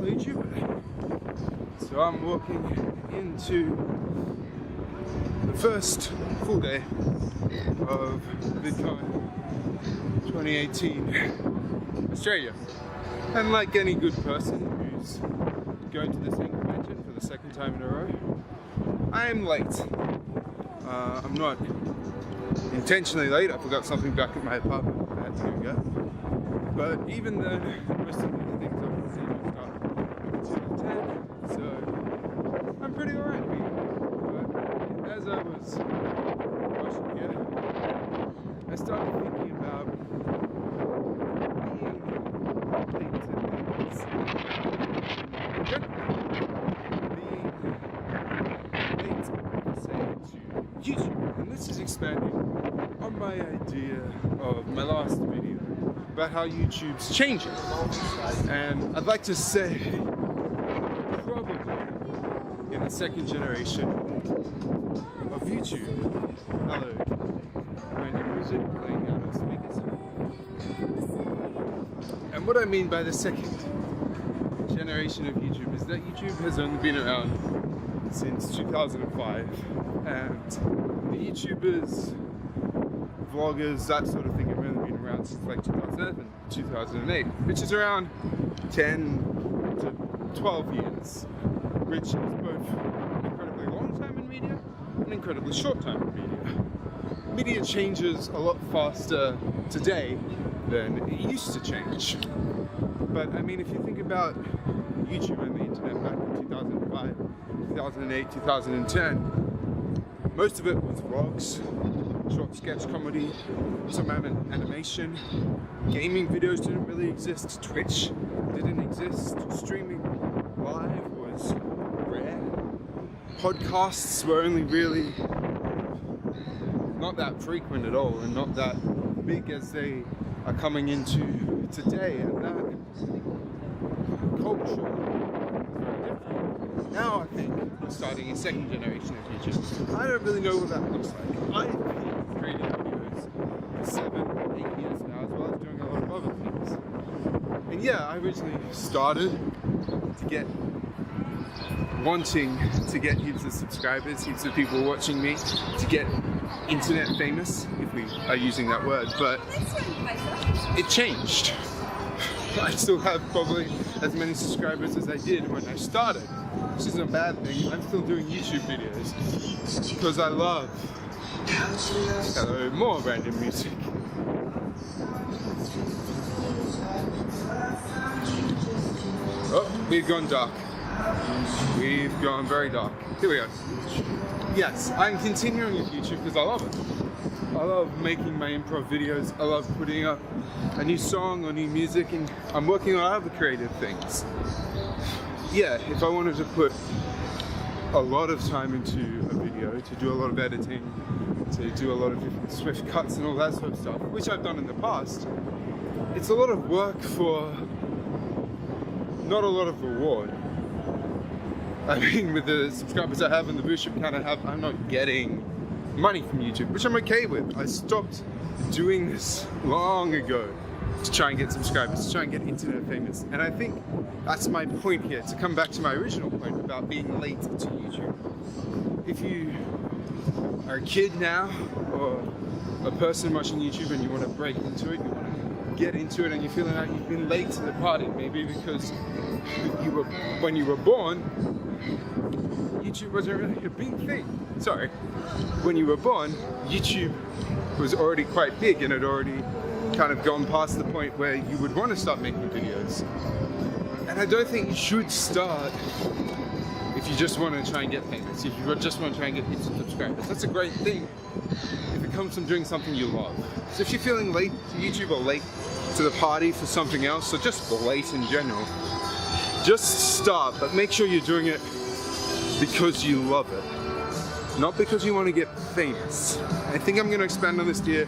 YouTuber. So I'm walking into the first full day of VidCon 2018 Australia. And like any good person who's going to the same convention for the second time in a row, I am late. I'm not intentionally late. I forgot something back at my apartment. I had to go. But even then, most of the things I've seen will start at 10, so I'm pretty alright. But as I was rushing here, I started thinking about being late to things. Being late, say, to YouTube. And this is expanding on my idea of my last video about how YouTube's changing. And I'd like to say, probably in the second generation of YouTube. Hello. Random music playing out of speakers. And what I mean by the second generation of YouTube is that YouTube has only been around since 2005, and the YouTubers, vloggers, that sort of thing have only been around since like 2007, 2008, which is around 10 to 12 years, which is both an incredibly long time in media and an incredibly short time in media. Media changes a lot faster today than it used to change. But I mean, if you think about YouTube and the internet back in 2005, 2008, 2010, most of it was vlogs, short sketch comedy, some animation. Gaming videos didn't really exist. Twitch didn't exist. Streaming live was rare. Podcasts were only really not that frequent at all, and not that big as they are coming into today. And that culture is very different. Now I think we're starting a second generation of YouTube. I don't really know what that looks like. I've been creating videos for 7, 8 years now, as well as doing a lot of other things. And yeah, I originally started wanting to get heaps of subscribers, heaps of people watching me, to get internet famous, if we are using that word, but it changed. I still have probably as many subscribers as I did when I started, which isn't a bad thing. I'm still doing YouTube videos because I love more random music. Oh, we've gone dark. We've gone very dark. Here we go. Yes, I'm continuing with YouTube because I love it. I love making my improv videos. I love putting up a new song or new music, and I'm working on other creative things. Yeah, if I wanted to put a lot of time into a video, to do a lot of editing, to do a lot of different swift cuts and all that sort of stuff, which I've done in the past, it's a lot of work for not a lot of reward. I mean, with the subscribers I have and the viewership count I have, I'm not getting money from YouTube, which I'm okay with. I stopped doing this long ago to try and get subscribers, to try and get internet famous. And I think that's my point here, to come back to my original point about being late to YouTube. If you are a kid now, or a person watching YouTube and you want to break into it, you want to get into it, and you're feeling like you've been late to the party, maybe because when you were born, YouTube wasn't really a big thing. Sorry. When you were born, YouTube was already quite big and had already kind of gone past the point where you would want to start making videos. And I don't think you should start if you just want to try and get famous, if you just want to try and get hits of subscribers. That's a great thing if it comes from doing something you love. So if you're feeling late to YouTube or late to the party for something else, or just late in general, just start, but make sure you're doing it because you love it, not because you want to get famous. I think I'm going to expand on this here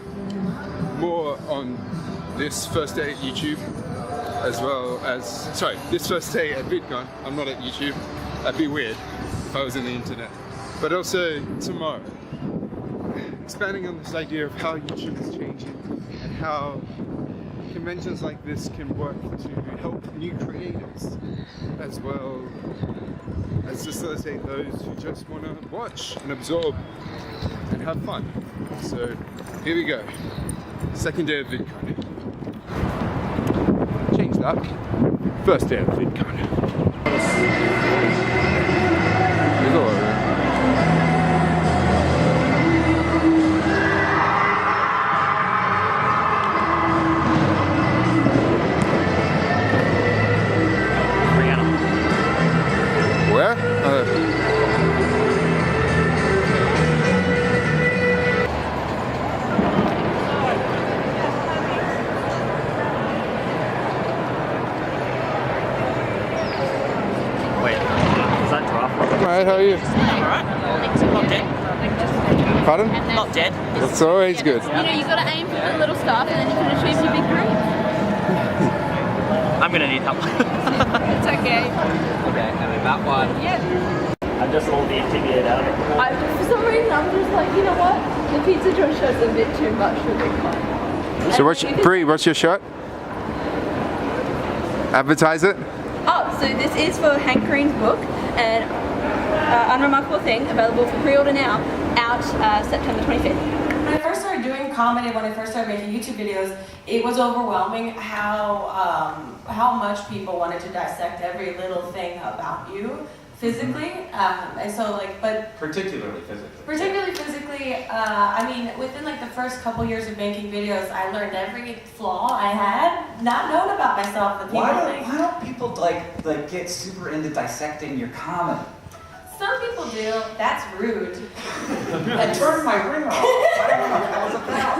more on this first day at YouTube, as well as, this first day at VidCon. I'm not at YouTube. That'd be weird if I was in the internet. But also tomorrow, expanding on this idea of how YouTube is changing and how conventions like this can work to help new creators as well as facilitate those who just want to watch and absorb and have fun. So here we go. Second day of VidCon. Change that. First day of VidCon. Where? Alright, how are you? Alright. Not dead. Pardon? Not dead. That's always good. You know, you got to aim for the little stuff and then you can achieve your big dreams. I'm going to need help. It's okay. Okay, and then that one. Yeah. I'm just a little bit intimidated out of it. For some reason, I'm just like, you know what? The Pizza Joint show's a bit too much for VidCon. So what's your shirt? Advertise it? Oh, so this is for Hank Green's book, and Unremarkable Thing, available for pre-order now, out September 25th. When I first started doing comedy, when I first started making YouTube videos, it was overwhelming how much people wanted to dissect every little thing about you physically, and so but particularly physically. I mean, within like the first couple years of making videos, I learned every flaw I had not known about myself. That Why don't people like get super into dissecting your comedy? Some people do. That's rude. I turned my ring off. I don't know what that was about.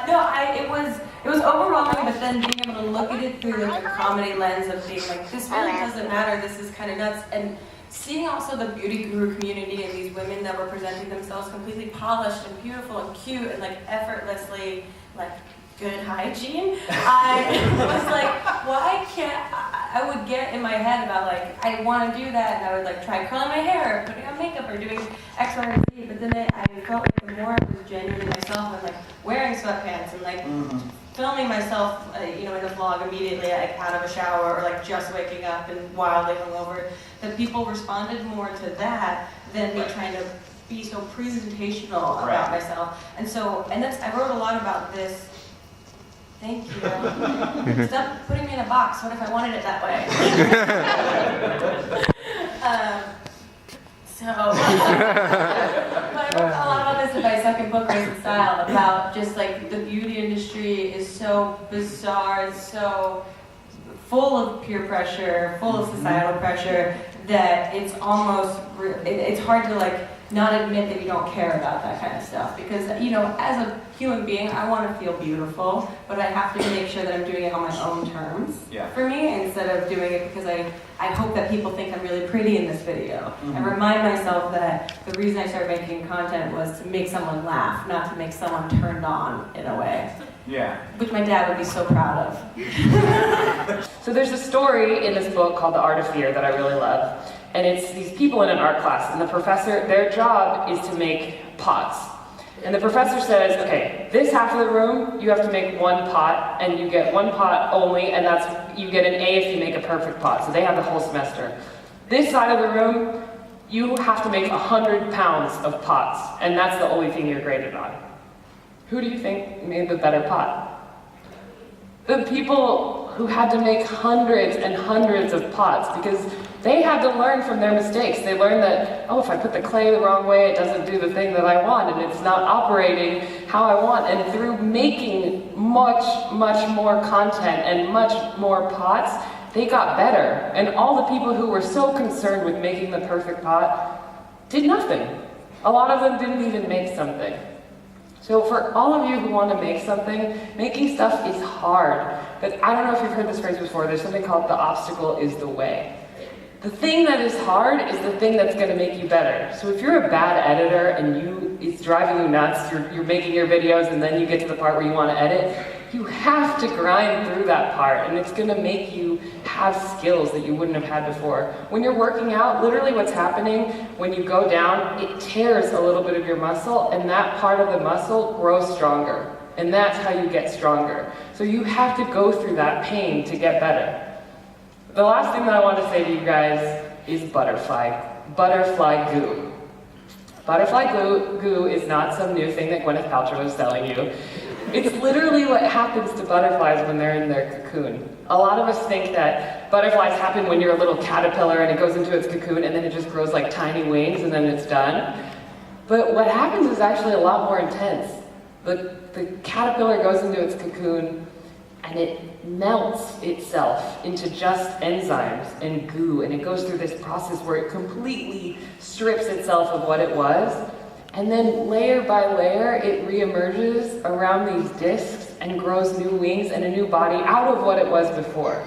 No, it was overwhelming, but then being able to look at it through like a comedy lens of being like, this really doesn't matter, this is kind of nuts, and seeing also the beauty guru community and these women that were presenting themselves completely polished and beautiful and cute and like effortlessly like good hygiene, I was like, why can't I would get in my head about like, I want to do that, and I would like try curling my hair, or putting on makeup, or doing X, Y, and Z, but then I felt like the more I was genuinely myself, and like wearing sweatpants and like filming myself, in a vlog immediately like out of a shower, or like just waking up and wildly hungover, that people responded more to that than me trying to be so presentational about myself. And I wrote a lot about this. Thank you. Stop putting me in a box. What if I wanted it that way? But I wrote a lot about this in my second book, Race and Style, about just like the beauty industry is so bizarre, it's so full of peer pressure, full of societal pressure, that it's hard to like not admit that you don't care about that kind of stuff, because as a human being, I want to feel beautiful, but I have to make sure that I'm doing it on my own terms for me, instead of doing it because I hope that people think I'm really pretty in this video. I remind myself that the reason I started making content was to make someone laugh, not to make someone turned on in a way. Yeah. Which my dad would be so proud of. So there's a story in this book called The Art of Fear that I really love. And it's these people in an art class, and the professor, their job is to make pots. And the professor says, okay, this half of the room, you have to make one pot, and you get one pot only, and you get an A if you make a perfect pot. So they have the whole semester. This side of the room, you have to make 100 pounds of pots, and that's the only thing you're graded on. Who do you think made the better pot? The people who had to make hundreds and hundreds of pots, because they had to learn from their mistakes. They learned that, if I put the clay the wrong way, it doesn't do the thing that I want, and it's not operating how I want. And through making much, much more content and much more pots, they got better. And all the people who were so concerned with making the perfect pot did nothing. A lot of them didn't even make something. So for all of you who want to make something, making stuff is hard. But I don't know if you've heard this phrase before, there's something called the obstacle is the way. The thing that is hard is the thing that's going to make you better. So if you're a bad editor and it's driving you nuts, you're making your videos and then you get to the part where you want to edit, you have to grind through that part, and it's going to make you have skills that you wouldn't have had before. When you're working out, literally what's happening when you go down, it tears a little bit of your muscle, and that part of the muscle grows stronger. And that's how you get stronger. So you have to go through that pain to get better. The last thing that I want to say to you guys is butterfly goo. Butterfly goo is not some new thing that Gwyneth Paltrow is selling you. It's literally what happens to butterflies when they're in their cocoon. A lot of us think that butterflies happen when you're a little caterpillar and it goes into its cocoon and then it just grows like tiny wings and then it's done. But what happens is actually a lot more intense. The caterpillar goes into its cocoon and it melts itself into just enzymes and goo, and it goes through this process where it completely strips itself of what it was, and then layer by layer it reemerges around these discs and grows new wings and a new body out of what it was before.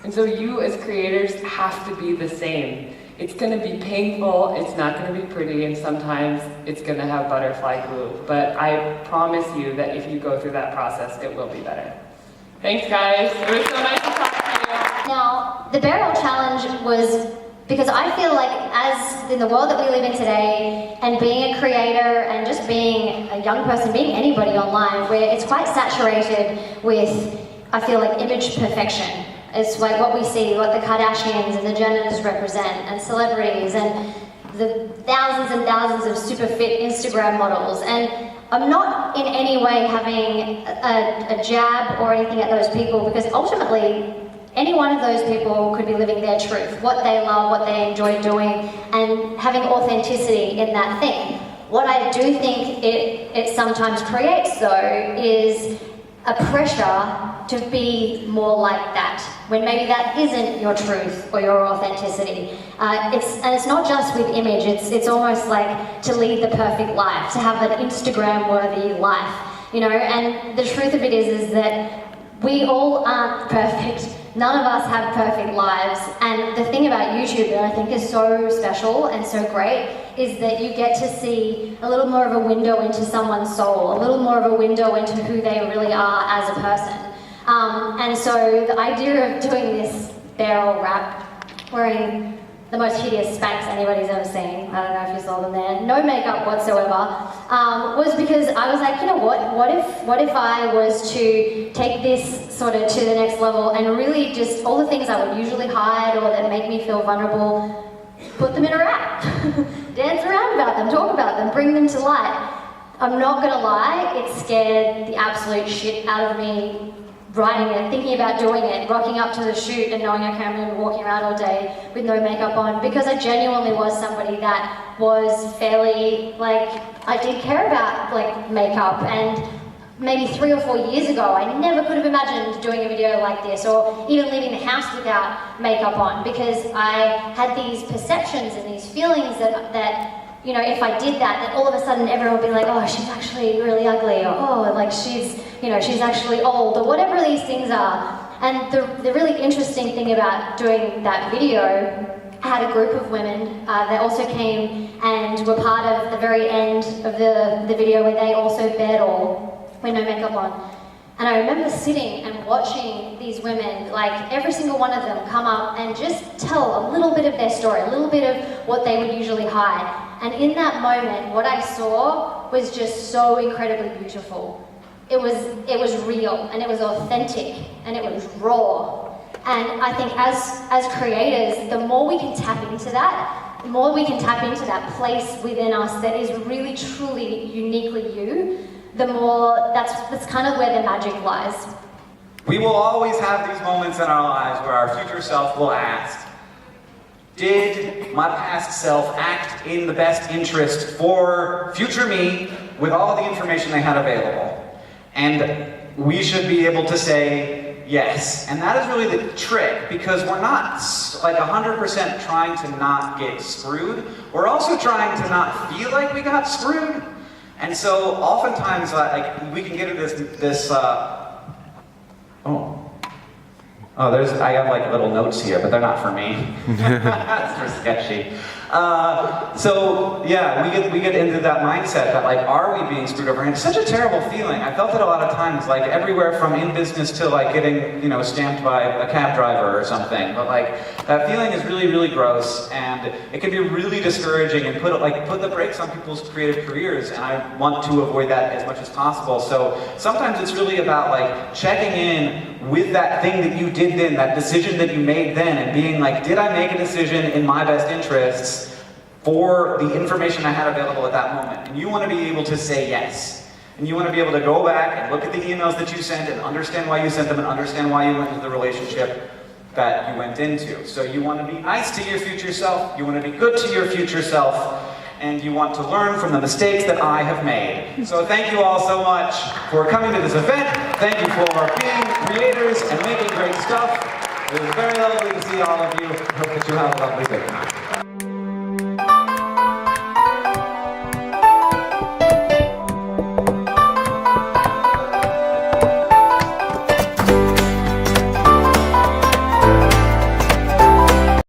And so you as creators have to be the same. It's going to be painful, it's not going to be pretty, and sometimes it's going to have butterfly glue, but I promise you that if you go through that process, it will be better. Thanks, guys. It was so nice to talk to you. Now, the burial challenge was because I feel like as in the world that we live in today, and being a creator and just being a young person, being anybody online, where it's quite saturated with, I feel like, image perfection. It's like what we see, what the Kardashians and the Jenners represent, and celebrities, and the thousands and thousands of super fit Instagram models. And I'm not in any way having a jab or anything at those people, because ultimately any one of those people could be living their truth, what they love, what they enjoy doing, and having authenticity in that thing. What I do think it sometimes creates, though, is a pressure to be more like that, when maybe that isn't your truth or your authenticity. And it's not just with image, it's almost like to lead the perfect life, to have an Instagram-worthy life, you know. And the truth of it is that we all aren't perfect. None of us have perfect lives. And the thing about YouTube that I think is so special and so great is that you get to see a little more of a window into someone's soul, a little more of a window into who they really are as a person. And so the idea of doing this barrel wrap, wearing the most hideous Spanx anybody's ever seen, I don't know if you saw them there, no makeup whatsoever, was because I was like, you know what if I was to take this sort of to the next level and really just all the things I would usually hide or that make me feel vulnerable, put them in a wrap, dance around about them, talk about them, bring them to light. I'm not gonna lie, it scared the absolute shit out of me writing it, thinking about doing it, rocking up to the shoot and knowing, okay, I'm going to be walking around all day with no makeup on, because I genuinely was somebody that was fairly, like, I did care about, like, makeup, and maybe 3 or 4 years ago, I never could have imagined doing a video like this, or even leaving the house without makeup on, because I had these perceptions and these feelings that you know, if I did that all of a sudden everyone would be like, oh, she's actually really ugly, or oh, like she's actually old, or whatever these things are. And the really interesting thing about doing that video, I had a group of women that also came and were part of the very end of the video where they also bared all with no makeup on. And I remember sitting and watching these women, like every single one of them come up and just tell a little bit of their story, a little bit of what they would usually hide. And in that moment, what I saw was just so incredibly beautiful. It was real, and it was authentic, and it was raw. And I think as creators, the more we can tap into that, the more we can tap into that place within us that is really, truly, uniquely you, the more that's kind of where the magic lies. We will always have these moments in our lives where our future self will ask, did my past self act in the best interest for future me with all the information they had available? And we should be able to say yes. And that is really the trick, because we're not like 100% trying to not get screwed. We're also trying to not feel like we got screwed. And so oftentimes like we can get into this I have like little notes here, but they're not for me. That's for sketchy. So yeah, we get into that mindset that like, are we being screwed over? And it's such a terrible feeling. I felt it a lot of times, like everywhere from in business to like getting, you know, stamped by a cab driver or something. But like that feeling is really, really gross, and it can be really discouraging and put the brakes on people's creative careers. And I want to avoid that as much as possible. So sometimes it's really about like checking in with that thing that you did then, that decision that you made then, and being like, did I make a decision in my best interests for the information I had available at that moment? And you want to be able to say yes. And you want to be able to go back and look at the emails that you sent and understand why you sent them and understand why you went into the relationship that you went into. So you want to be nice to your future self, you want to be good to your future self, and you want to learn from the mistakes that I have made. So thank you all so much for coming to this event. Thank you for being creators and making great stuff. It was very lovely to see all of you. Hope that you have a lovely day.